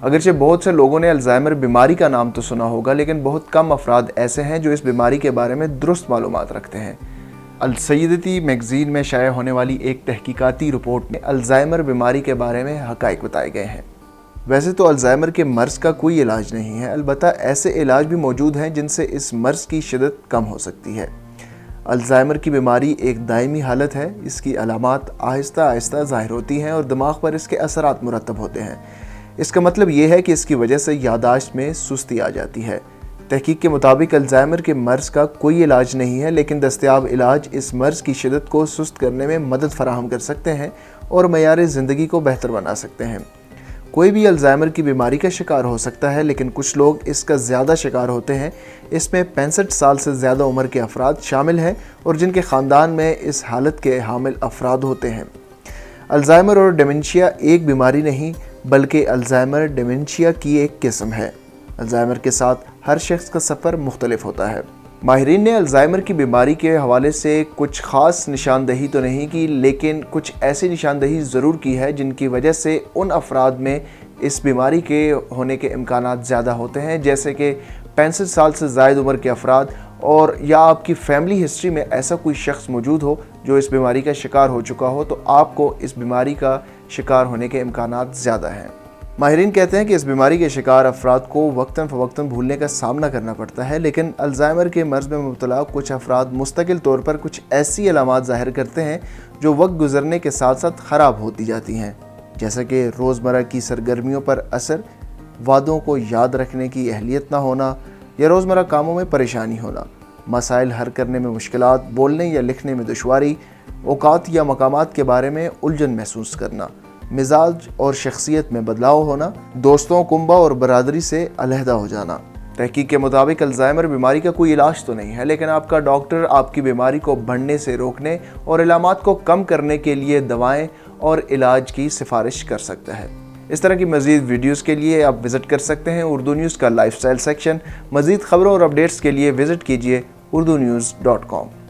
اگرچہ بہت سے لوگوں نے الزائمر بیماری کا نام تو سنا ہوگا، لیکن بہت کم افراد ایسے ہیں جو اس بیماری کے بارے میں درست معلومات رکھتے ہیں۔ السیدتی میگزین میں شائع ہونے والی ایک تحقیقاتی رپورٹ میں الزائمر بیماری کے بارے میں حقائق بتائے گئے ہیں۔ ویسے تو الزائمر کے مرض کا کوئی علاج نہیں ہے، البتہ ایسے علاج بھی موجود ہیں جن سے اس مرض کی شدت کم ہو سکتی ہے۔ الزائمر کی بیماری ایک دائمی حالت ہے، اس کی علامات آہستہ آہستہ ظاہر ہوتی ہیں اور دماغ پر اس کے اثرات مرتب ہوتے ہیں۔ اس کا مطلب یہ ہے کہ اس کی وجہ سے یادداشت میں سستی آ جاتی ہے۔ تحقیق کے مطابق الزائمر کے مرض کا کوئی علاج نہیں ہے، لیکن دستیاب علاج اس مرض کی شدت کو سست کرنے میں مدد فراہم کر سکتے ہیں اور معیار زندگی کو بہتر بنا سکتے ہیں۔ کوئی بھی الزائمر کی بیماری کا شکار ہو سکتا ہے، لیکن کچھ لوگ اس کا زیادہ شکار ہوتے ہیں۔ اس میں 65 سال سے زیادہ عمر کے افراد شامل ہیں اور جن کے خاندان میں اس حالت کے حامل افراد ہوتے ہیں۔ الزائمر اور ڈیمنشیا ایک بیماری نہیں، بلکہ الزائمر ڈیمنشیا کی ایک قسم ہے۔ الزائمر کے ساتھ ہر شخص کا سفر مختلف ہوتا ہے۔ ماہرین نے الزائمر کی بیماری کے حوالے سے کچھ خاص نشاندہی تو نہیں کی، لیکن کچھ ایسی نشاندہی ضرور کی ہے جن کی وجہ سے ان افراد میں اس بیماری کے ہونے کے امکانات زیادہ ہوتے ہیں، جیسے کہ 65 سال سے زائد عمر کے افراد، اور یا آپ کی فیملی ہسٹری میں ایسا کوئی شخص موجود ہو جو اس بیماری کا شکار ہو چکا ہو، تو آپ کو اس بیماری کا شکار ہونے کے امکانات زیادہ ہیں۔ ماہرین کہتے ہیں کہ اس بیماری کے شکار افراد کو وقتاً فوقتاً بھولنے کا سامنا کرنا پڑتا ہے، لیکن الزائمر کے مرض میں مبتلا کچھ افراد مستقل طور پر کچھ ایسی علامات ظاہر کرتے ہیں جو وقت گزرنے کے ساتھ ساتھ خراب ہوتی جاتی ہیں، جیسا کہ روزمرہ کی سرگرمیوں پر اثر، وعدوں کو یاد رکھنے کی اہلیت نہ ہونا یا روزمرہ کاموں میں پریشانی ہونا، مسائل حل کرنے میں مشکلات، بولنے یا لکھنے میں دشواری، اوقات یا مقامات کے بارے میں الجھن محسوس کرنا، مزاج اور شخصیت میں بدلاؤ ہونا، دوستوں، کنبہ اور برادری سے علیحدہ ہو جانا۔ تحقیق کے مطابق الزائمر بیماری کا کوئی علاج تو نہیں ہے، لیکن آپ کا ڈاکٹر آپ کی بیماری کو بڑھنے سے روکنے اور علامات کو کم کرنے کے لیے دوائیں اور علاج کی سفارش کر سکتا ہے۔ اس طرح کی مزید ویڈیوز کے لیے آپ وزٹ کر سکتے ہیں اردو نیوز کا لائف سٹائل سیکشن۔ مزید خبروں اور اپڈیٹس کے لیے وزٹ کیجیے urdunews.com۔